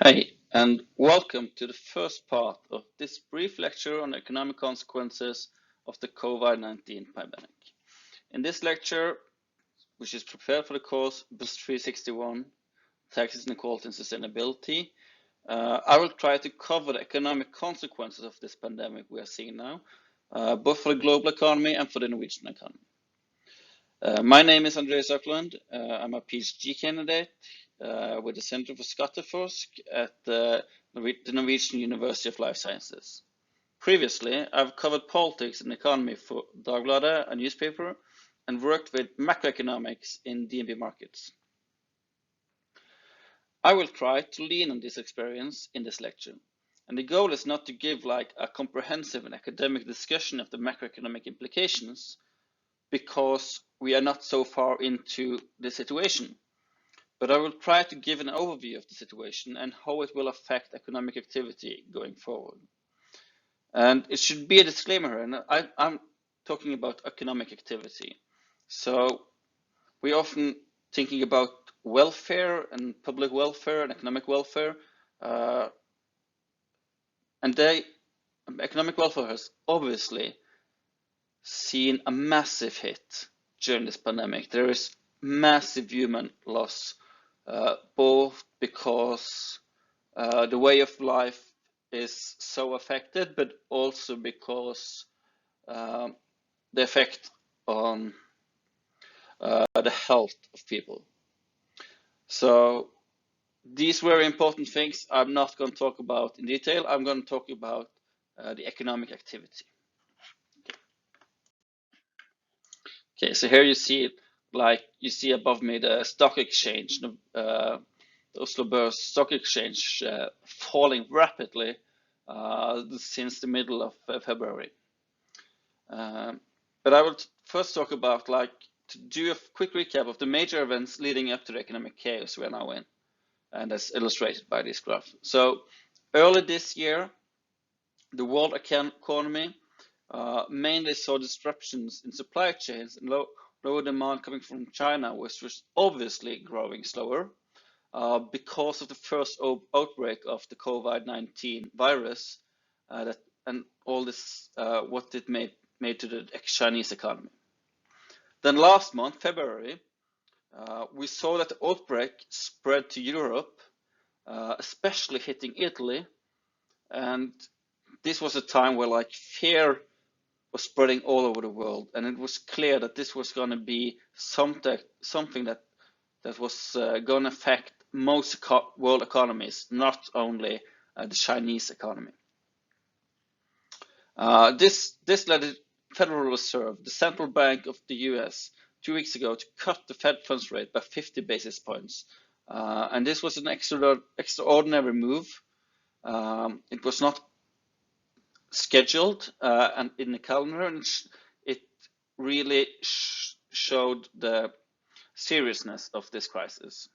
Hi, and welcome to the first part of this brief lecture on economic consequences of the COVID-19 pandemic. In this lecture, which is prepared for the course BUS 361, Taxes, Inequality and Sustainability, I will try to cover the economic consequences of this pandemic we are seeing now, both for the global economy and for the Norwegian economy. My name is Andreas Økland. I'm a PhD candidate with the Center for Skatteforsk at the Norwegian University of Life Sciences. Previously, I've covered politics and economy for Dagbladet, a newspaper, and worked with macroeconomics in DNB markets. I will try to lean on this experience in this lecture, and the goal is not to give like a comprehensive and academic discussion of the macroeconomic implications, because we are not so far into the situation. But I will try to give an overview of the situation and how it will affect economic activity going forward. And it should be a disclaimer, and I'm talking about economic activity. So we're often thinking about welfare and public welfare and economic welfare. Economic welfare has obviously seen a massive hit during this pandemic. There is massive human loss, both because the way of life is so affected, but also because the effect on the health of people. So these very important things I'm not going to talk about in detail. I'm going to talk about the economic activity. Okay, so here you see it, like you see above me the stock exchange, the Oslo Børs stock exchange falling rapidly since the middle of February. But I will first talk about to do a quick recap of the major events leading up to the economic chaos we are now in, and as illustrated by this graph. So early this year, the world economy mainly saw disruptions in supply chains and lower demand coming from China, which was obviously growing slower because of the first outbreak of the COVID-19 virus and all this, what it made to the Chinese economy. Then last month, February, we saw that the outbreak spread to Europe, especially hitting Italy, and this was a time where fear was spreading all over the world, and it was clear that this was going to be something that was going to affect most world economies, not only the Chinese economy. This led the Federal Reserve, the central bank of the US, 2 weeks ago to cut the Fed funds rate by 50 basis points. And this was an extraordinary move. It was not scheduled and in the calendar, and it really showed the seriousness of this crisis.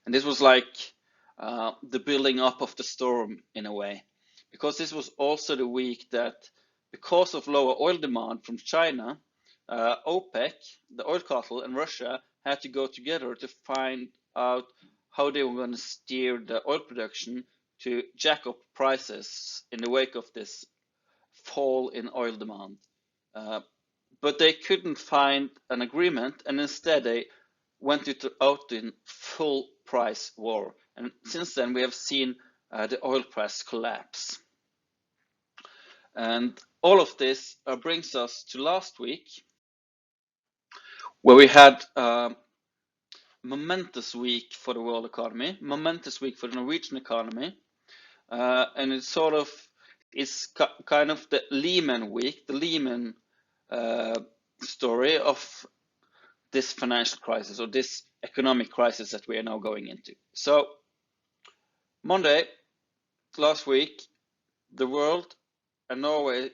And this was like the building up of the storm in a way, because this was also the week that, because of lower oil demand from China, OPEC, the oil cartel, and Russia had to go together to find out how they were going to steer the oil production to jack up prices in the wake of this fall in oil demand. But they couldn't find an agreement, and instead they went out in full price war. And since then we have seen the oil price collapse. And all of this brings us to last week, where we had a momentous week for the world economy, momentous week for the Norwegian economy, and it sort of is kind of the Lehman week, the Lehman story of this financial crisis, or this economic crisis that we are now going into. So Monday, last week, the world and Norway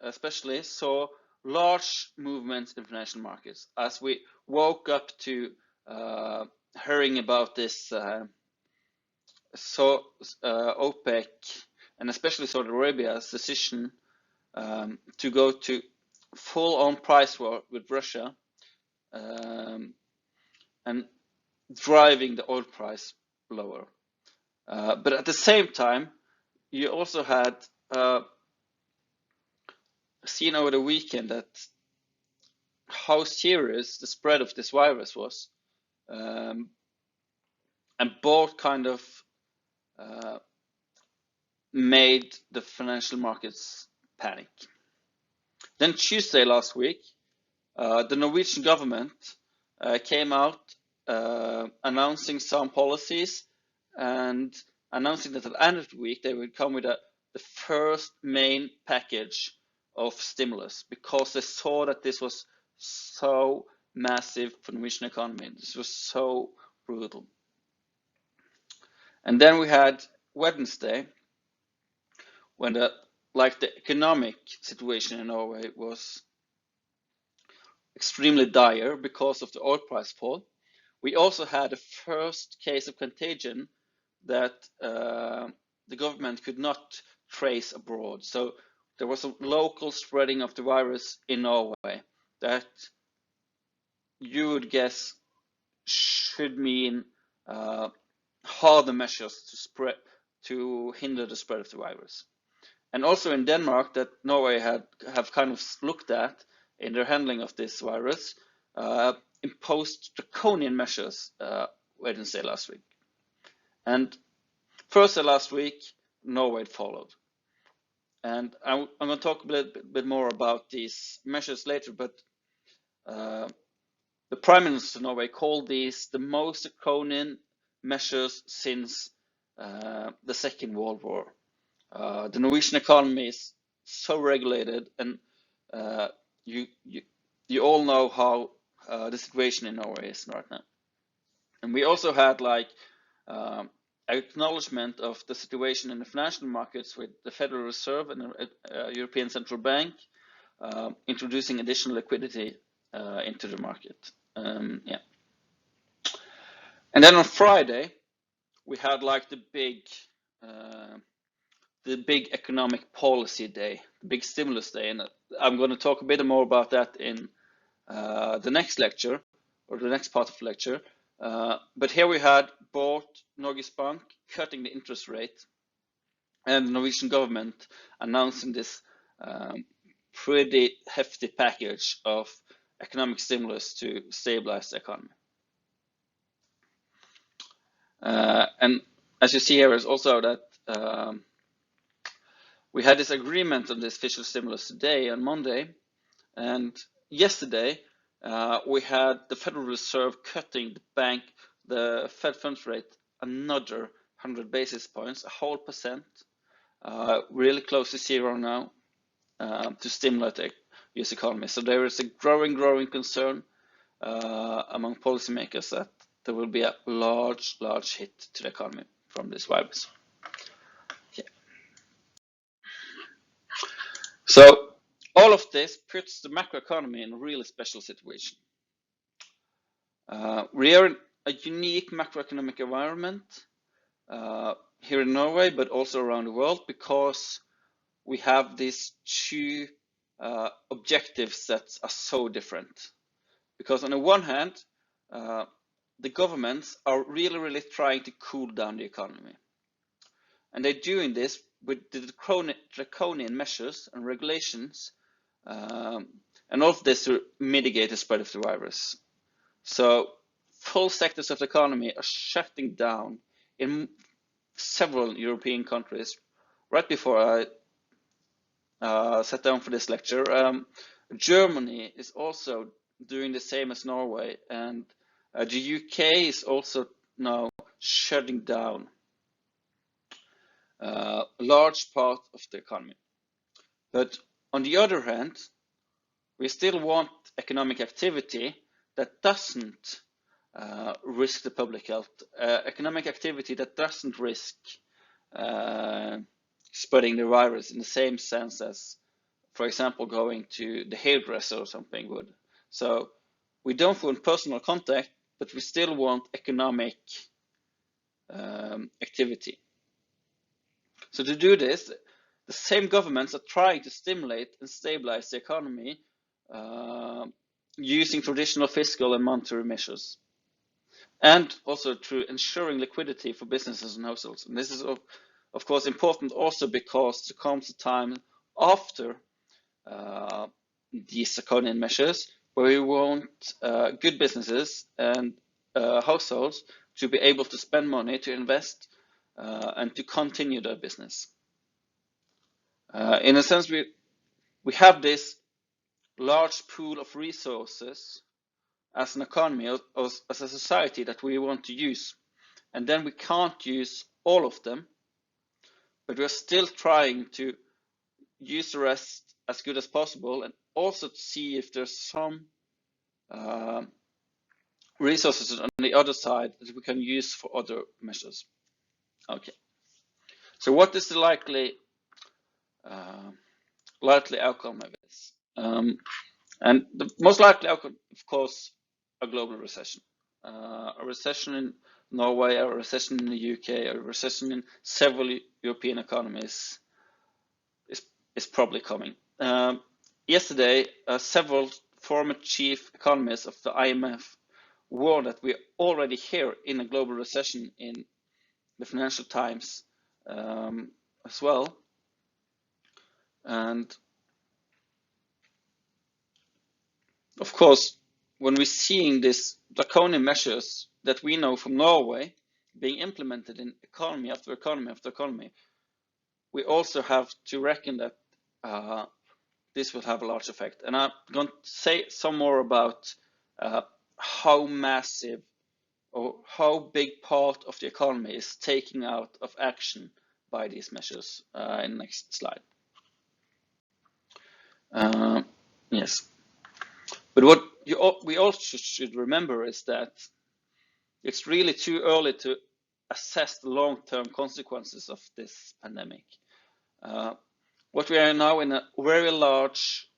especially saw large movements in financial markets as we woke up to hearing about this OPEC and especially Saudi Arabia's decision to go to full-on price war with Russia and driving the oil price lower. But at the same time, you also had seen over the weekend that how serious the spread of this virus was, and both kind of made the financial markets panic. Then Tuesday last week, the Norwegian government came out announcing some policies and announcing that at the end of the week they would come with the first main package of stimulus, because they saw that this was so massive for the Norwegian economy. This was so brutal. And then we had Wednesday, when the economic situation in Norway was extremely dire because of the oil price fall. We also had a first case of contagion that the government could not trace abroad. So there was a local spreading of the virus in Norway that you would guess should mean harder measures to hinder the spread of the virus. And also in Denmark, that Norway have kind of looked at in their handling of this virus, imposed draconian measures Wednesday last week. And Thursday last week, Norway followed. And I'm going to talk a bit more about these measures later, but the Prime Minister of Norway called these the most draconian measures since the Second World War. The Norwegian economy is so regulated, and you all know how the situation in Norway is right now. And we also had acknowledgement of the situation in the financial markets with the Federal Reserve and the European Central Bank introducing additional liquidity into the market. Yeah. And then on Friday, we had the big economic policy day, the big stimulus day, and I'm going to talk a bit more about that in the next lecture, or the next part of the lecture. But here we had both Norges Bank cutting the interest rate and the Norwegian government announcing this pretty hefty package of economic stimulus to stabilize the economy. And as you see here is also that we had this agreement on this fiscal stimulus today on Monday, and yesterday we had the Federal Reserve cutting the Fed funds rate another 100 basis points, a whole percent, really close to zero now, to stimulate the US economy. So there is a growing concern among policymakers that there will be a large hit to the economy from this virus. Yeah. So all of this puts the macroeconomy in a really special situation. We are in a unique macroeconomic environment here in Norway, but also around the world, because we have these two objectives that are so different. Because on the one hand, the governments are really trying to cool down the economy. And they're doing this with the draconian measures and regulations, and all of this to mitigate the spread of the virus. So full sectors of the economy are shutting down in several European countries. Right before I sat down for this lecture, Germany is also doing the same as Norway, and the UK is also now shutting down a large part of the economy. But on the other hand, we still want economic activity that doesn't risk the public health, economic activity that doesn't risk spreading the virus in the same sense as, for example, going to the hairdresser or something would. So we don't want personal contact, but we still want economic activity. So to do this, the same governments are trying to stimulate and stabilize the economy using traditional fiscal and monetary measures. and also through ensuring liquidity for businesses and households. And this is of course important also because there comes a time after these draconian measures where we want good businesses and households to be able to spend money, to invest, and to continue their business. In a sense, we have this large pool of resources as an economy, as a society that we want to use. And then we can't use all of them, but we're still trying to use the rest as good as possible, and also to see if there's some resources on the other side that we can use for other measures. Okay. So what is the likely outcome of this? And the most likely outcome, of course, a global recession. A recession in Norway, a recession in the UK, a recession in several European economies is probably coming. Yesterday, several former chief economists of the IMF warned that we're already here in a global recession in the Financial Times as well. And of course, when we're seeing these draconian measures that we know from Norway being implemented in economy after economy after economy, we also have to reckon that this will have a large effect. And I'm going to say some more about how massive or how big part of the economy is taking out of action by these measures in the next slide. Yes. But what we also should remember is that it's really too early to assess the long-term consequences of this pandemic. What we are now in a very large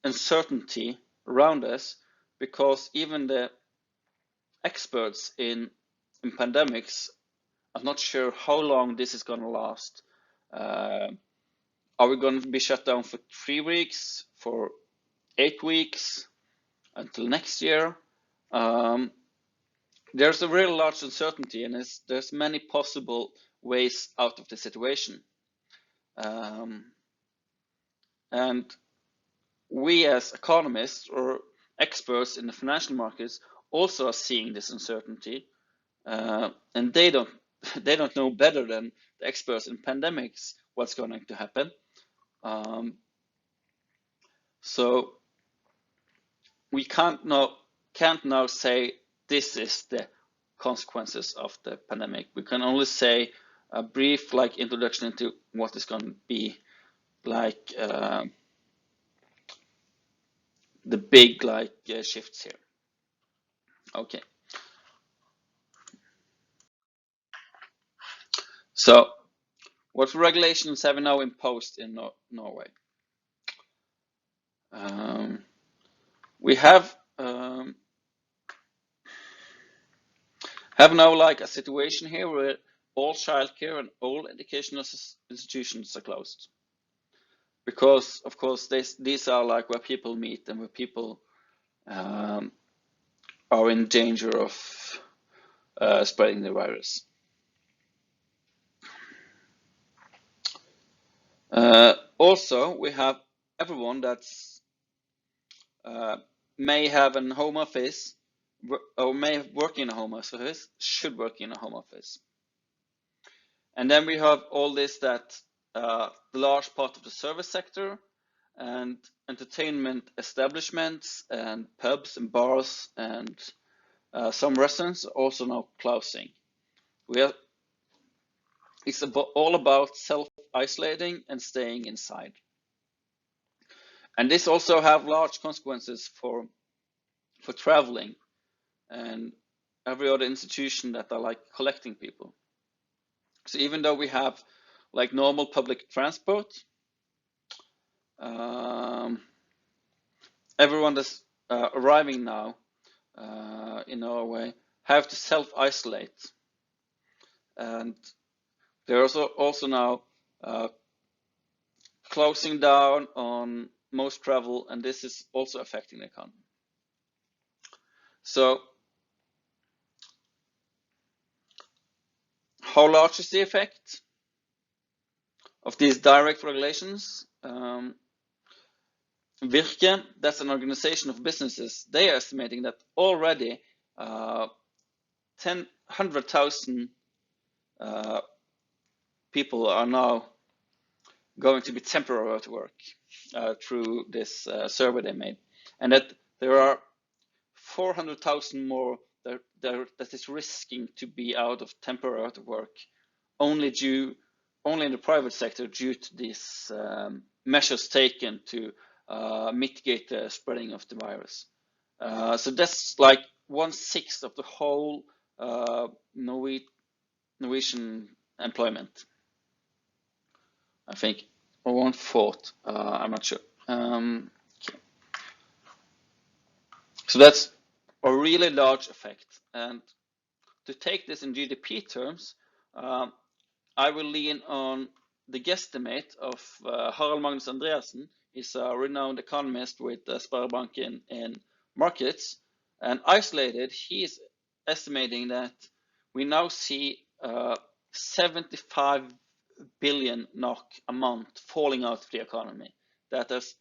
uncertainty around us, because even the experts in pandemics are not sure how long this is going to last. Are we going to be shut down for 3 weeks, for 8 weeks, until next year? There's a really large uncertainty, and there's many possible ways out of the situation. And we as economists or experts in the financial markets also are seeing this uncertainty, and they don't know better than the experts in pandemics what's going to happen. So we can't now say this is the consequences of the pandemic. We can only say a brief introduction into what is going to be the big shifts here. Okay. So what regulations have we now imposed in Norway? We have now a situation here where all childcare and all educational institutions are closed, because of course these are where people meet and where people are in danger of spreading the virus. Also, we have everyone that's may have a home office or may work in a home office should work in a home office. And then we have all this that the large part of the service sector and entertainment establishments and pubs and bars and some restaurants are also now closing. It's all about self-isolating and staying inside. And this also have large consequences for traveling and every other institution that are collecting people. So even though we have normal public transport, everyone that's arriving now in Norway have to self-isolate, and they're also now closing down on most travel, and this is also affecting the economy. So How large is the effect of these direct regulations? Virke, that's an organization of businesses, they are estimating that already 100,000 people are now going to be temporary at work through this survey they made, and that there are 400,000 more that is risking to be out of temporary out of work only in the private sector due to these measures taken to mitigate the spreading of the virus. So that's like 1/6 of the whole Norwegian employment, I think, or 1/4. I'm not sure. Okay. So that's a really large effect. And to take this in GDP terms, I will lean on the guesstimate of Harald Magnus Andreasen. He's a renowned economist with Sparebanken in markets. And isolated, he is estimating that we now see 75 billion NOK a month falling out of the economy. That's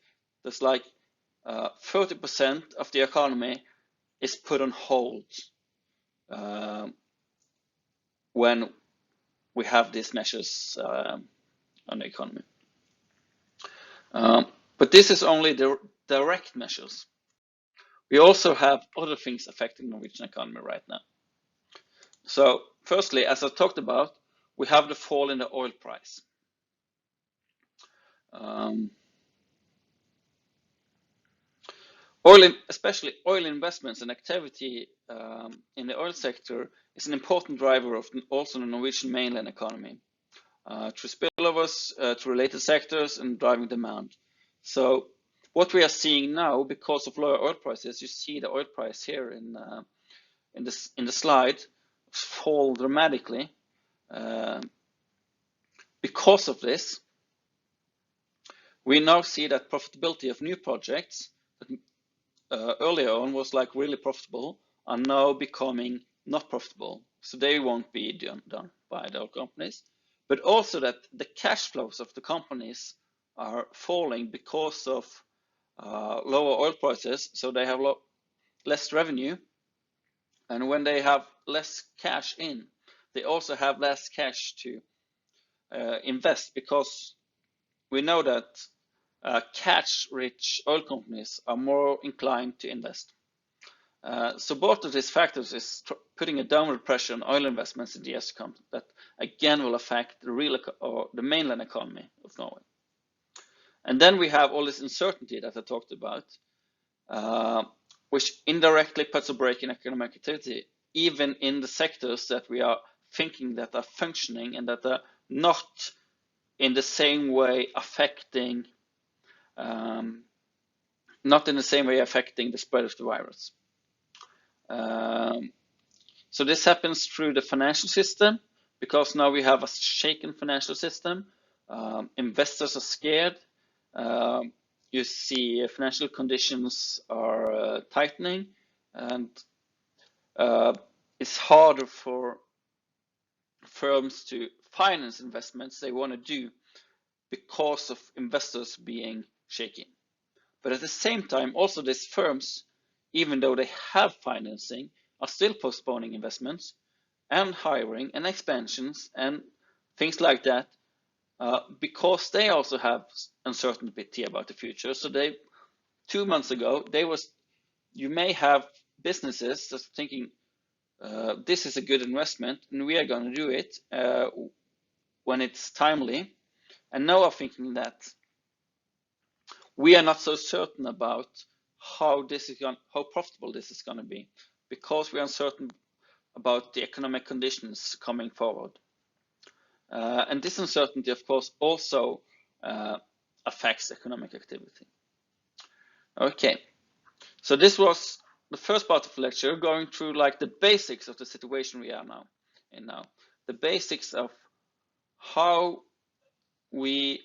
like 30% of the economy is put on hold when we have these measures on the economy. But this is only the direct measures. We also have other things affecting the Norwegian economy right now. So firstly, as I talked about, we have the fall in the oil price. Especially oil investments and activity in the oil sector is an important driver of also the Norwegian mainland economy through spillovers to related sectors and driving demand. So what we are seeing now, because of lower oil prices, you see the oil price here in the slide fall dramatically. Because of this, we now see that profitability of new projects that earlier on was like really profitable are now becoming not profitable. So they won't be done by the oil companies, but also that the cash flows of the companies are falling because of lower oil prices. So they have less revenue, and when they have less cash in, they also have less cash to invest, because we know that cash-rich oil companies are more inclined to invest. So both of these factors is putting a downward pressure on oil investments in the years to come. That again will affect the mainland economy of Norway. And then we have all this uncertainty that I talked about, which indirectly puts a brake in economic activity, even in the sectors that we are thinking that are functioning and that are not in the same way affecting, the spread of the virus. So this happens through the financial system, because now we have a shaken financial system. Investors are scared. You see financial conditions are tightening, and it's harder for firms to finance investments they want to do because of investors being shaky. But at the same time, also these firms, even though they have financing, are still postponing investments and hiring and expansions and things like that, because they also have uncertainty about the future. So 2 months ago, you may have businesses that's thinking, this is a good investment and we are going to do it when it's timely, and now are thinking that we are not so certain about how profitable this is going to be, because we are uncertain about the economic conditions coming forward. And this uncertainty, of course, also affects economic activity. Okay, so this was the first part of the lecture, going through like the basics of the situation we are now in the basics of how we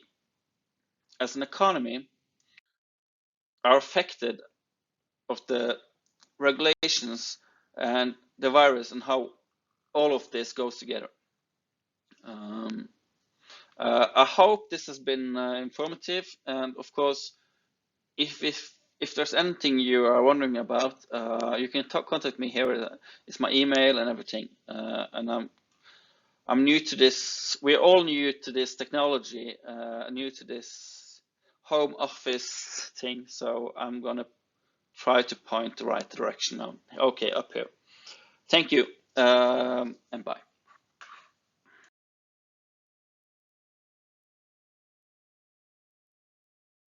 as an economy are affected of the regulations and the virus, and how all of this goes together. I hope this has been informative, and of course, if there's anything you are wondering about, you can contact me here. It's my email and everything. And I'm new to this. We're all new to this technology, new to this home office thing. So I'm gonna try to point the right direction now. Okay, up here. Thank you, and bye.